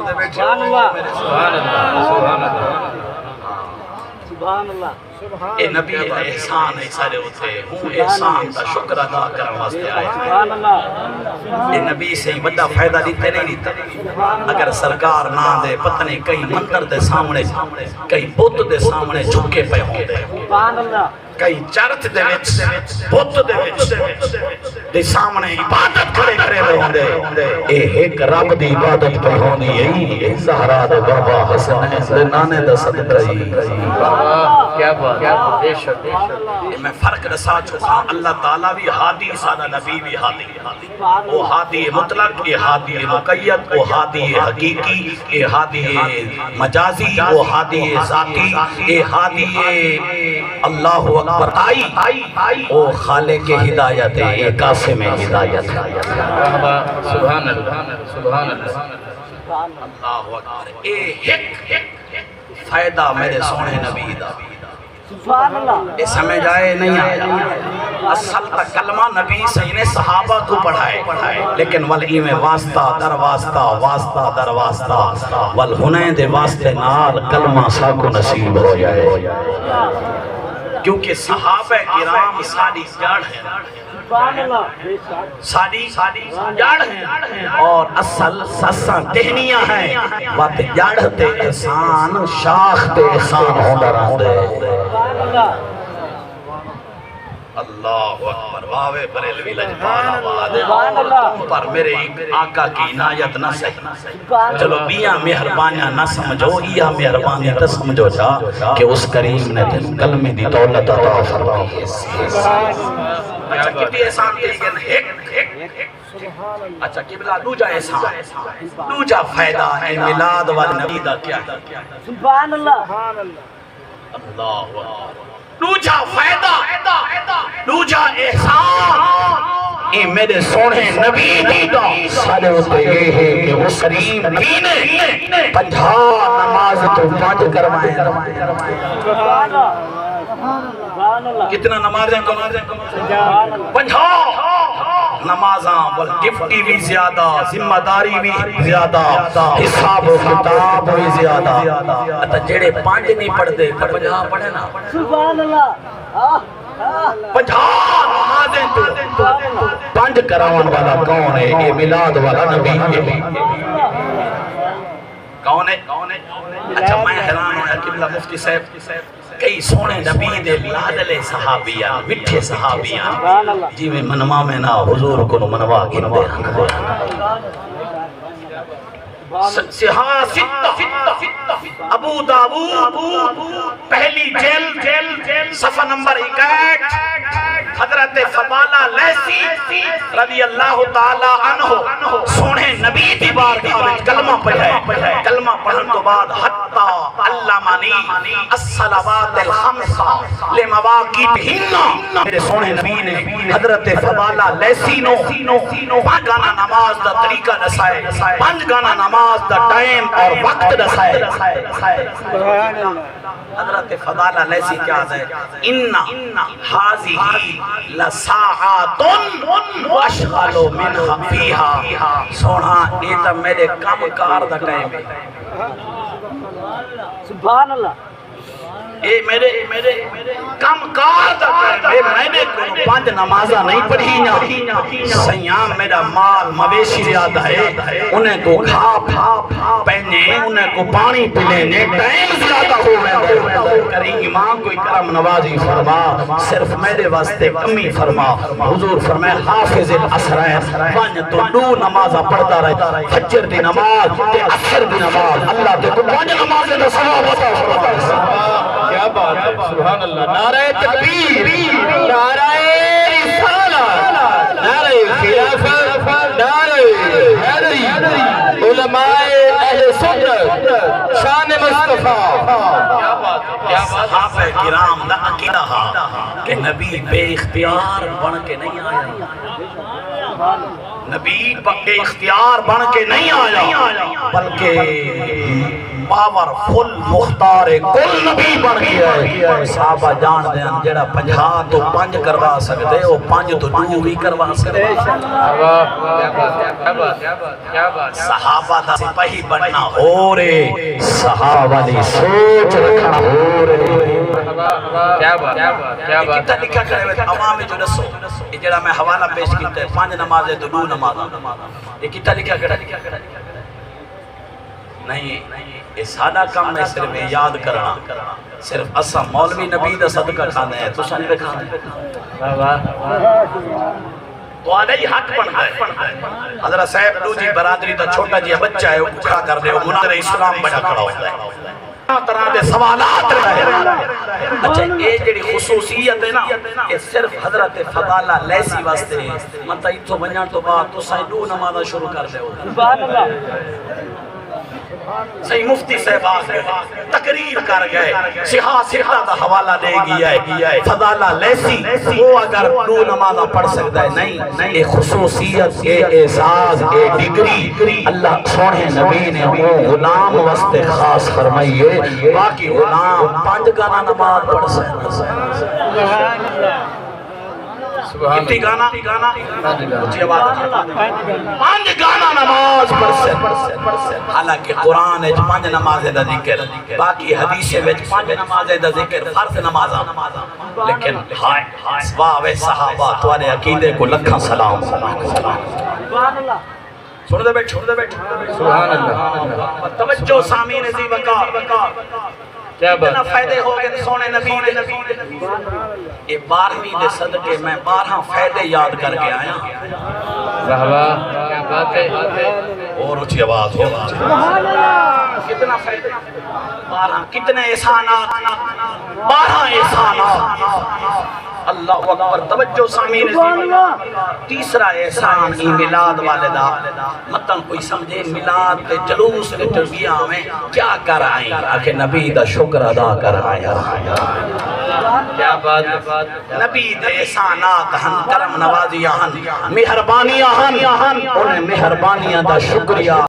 دے بیٹھے سبحان اللہ سبحان اللہ سبحان اللہ سبحان اللہ اے نبی احسان ہے سارے ہوتے ہوں احسان دا شکر ادا کرنے واسطے آئے سبحان اللہ اے نبی سے ہی بڑا فائدہ دیتے نہیں دیتا اگر سرکار نہ دے پتہ نہیں کئی مندر دے سامنے کئی بت دے سامنے جھکے پہ ہوں دے سبحان اللہ کئی چرچ دے وچ بت دے وچ دے سامنے عبادت کھڑے کرے ہوں دے اے ایک رب دی عبادت پہ ہونی ہے زہرا دے بابا حسنین دے نانے دا صدقہ ہی کیا بات بے شک میں فرق رسا چکا اللہ تعالیٰ بھی ہادی سادہ نبی بھی ہادی وہ ہادی مطلق یہ ہادی مقید وہ ہادی حقیقی یہ ہادی مجازی وہ ہادی ذاتی یہ ہادی اللہ اکبر آئی وہ خالق ہدایت ہے یہ قاسم ہدایت ہے سبحان اللہ سبحان اللہ اللہ اکبر اے ایک فائدہ میرے سونے نبی دا سبحان اللہ یہ سمجھ آئے نہیں آیا اصل تک کلمہ نبی صحیح نے صحابہ کو پڑھائے لیکن والئی میں واسطہ در واسطہ واسطہ در واسطہ والہنین دے واسطے نال کلمہ سا کو نصیب ہو جائے کیونکہ صحابہ کرام ساری جڑ ہیں سبحان اللہ ساری جڑ ہیں اور اصل سساں ٹہنیاں ہیں وقت جڑ تے احسان شاخ تے احسان ہوندہ رہندے سبحان اللہ اللہ اکبر واوے بریلوی لجپالا وعدے سبحان اللہ پر میرے آقا کی عنایت نہ سہی سبحان چلو بیاں مہربانیاں نہ سمجھو یہ مہربانی تو سمجھو جا کہ اس کریم نے دل کلمی دی دولت عطا فرمائی ہے اچھا کتنی احسان دے گئے اچھا قبلہ دوجہ احسان دوجہ فائدہ ہے میلاد والنبی دا کیا ہے سبحان اللہ اللہ اکبر دوجہ فائدہ دوجہ احسان اے میرے سونے نبی دیتا سارے ہوتے یہ ہے کہ وہ کریم نبی نے 50 نماز تو 5 کروائیں سبحان اللہ کتنا نمازیں 50 نمازاں والگفٹی بھی زیادہ ذمہ داری بھی زیادہ حساب و کتاب بھی زیادہ اتا جڑے 5 نہیں پڑھ دے 50 پڑھے نا سبحان اللہ 50 نمازیں تو 5 کراون والا کون ہے یہ میلاد والا نبی ہے کون ہے اچھا میں حیران ہوں قبلہ مفتی صاحب کئی سونے نبی دے لادلے صحابیاں مٹھے صحابیاں جی میں منوا میں نا حضور کو منوا گن دے سہا ستہ ابو داود پہلی جیل صفحہ نمبر 61 حضرت فضالہ لیسی رضی اللہ تعالیٰ عنہ سونے نبی دی بارگاہ میں کلمہ پڑھے کلمہ پڑھن تو بعد حتی علمانی الصلوات الخمسہ لمواقیتہن میرے سونے نبی نے حضرت فضالہ لیسی نو 5 گانا نماز دا طریقہ دسائے 5 گانا نماز دا ٹائم اور وقت دسائے حضرت فضالہ لیسی کیا ہے انہا حاضی لساعاتن واشغلو منہا فیہا سونا یہ تا میرے کم کار دا ٹائم ہے سبحان اللہ اے میرے کم کار دا ٹائم ہے میں نے 5 نمازہ نہیں پڑھی نا سیام میرا مال مویشی زیادہ ہے انہیں کو کھا پہنے انہیں کو پانی پلینے ٹائم زیادہ ہو گئے کریم کوئی کرم نوازی فرما صرف میرے واسطے کمی فرما حضور فرمائے حافظ الاسرائن پانچ تو 2 نمازہ پڑھتا رہے فجر دی نماز تے عصر دی نماز اللہ تے 5 نمازیں دا ثواب عطا فرما کیا بات ہے سبحان اللہ نعرہ تکبیر نعرہ رسالہ نعرہ خلافت نعرہ حیدری علماء اہل سنت شان مصطفیٰ کیا بات ہے صحابہ کرام دا عقیدہ کہ نبی بے اختیار بن کے نہیں آیا نبی بے اختیار بن کے نہیں آیا بلکہ پاورفل مختار کل نبی بن گیا ہے صحابہ جان دیں جڑا 50 تو 5 کروا سکتے وہ 5 تو 2 بھی کروا سکتے صحابہ دا سپاہی بننا ہو رہے صحابہ دی سوچ رکھنا ہو رہے یہ کتا لکھا کرے ہوئے عوام جو رسو یہ جڑا میں حوالہ پیش کیتا ہے 5 نمازیں تو 2 نمازیں یہ کتا لکھا کرے نہیں یہ سادہ کام میں صرف یاد کرنا صرف اسا مولوی نبی دا صدقہ کھانے ہیں تو سانی پہ کھانے تو آدھے حق بنتا ہے حضرت صاحب دو جی برادری دا چھوٹا جی بچہ ہے وہ کھا کر دے وہ منار اسلام بڑا کھڑا ہوتا ہے طرح دے سوالات رہے اچھا یہ جڑی خصوصیت ہے نا یہ صرف حضرت فضالہ لیسی واسطے مطلب اتھو بنیاں تو بعد تو سائیں 2 نمازہ شروع کر دے سبحان اللہ صحیح مفتی صاحب آگئے تقریر کر گئے سیاستہ دا حوالہ دے گیا ہے فضالہ لیسی وہ اگر 2 نمازہ پڑھ سکتا ہے نہیں یہ خصوصیت یہ اعزاز یہ ڈگری اللہ سونے نبی نے وہ غلام واسطے خاص فرمائیے باقی غلام 5 گانا نماز پڑھ سکتا ہے کتنی گانا اچھی آواز 5 گانا نماز پڑھ سکتے حالانکہ قرآن ہے 5 نمازیں دا ذکر باقی حدیثیں وچ 5 نمازیں دا ذکر فرض نمازاں لیکن ہائے سواوے صحابہ توارے عقیدے کو لکھاں سلام سبحان اللہ سن دے بیٹھ سبحان اللہ توجہ سامین عزیز وقار کتنا فائدے ہو گئے سونے نبی دے یہ 12ویں دے صدقے میں 12 فائدے یاد کر کے آیا کیا بات ہے اور اچھی آواز ہو کتنا فائدے 12 کتنے احسانات 12 احسانات اللہ اکبر توجہ سامین تیسرا احسان ای میلاد والدہ مطلب کوئی سمجھے میلاد پہ جلوس پہ تربیہ میں کیا کر آئیں آکے نبی دا شکر ادا کر آیا کیا بات ہے نبی دے احسانات ہن کرم نوازیاں ہن مہربانیاں ہن انہیں مہربانیاں دا شکریہ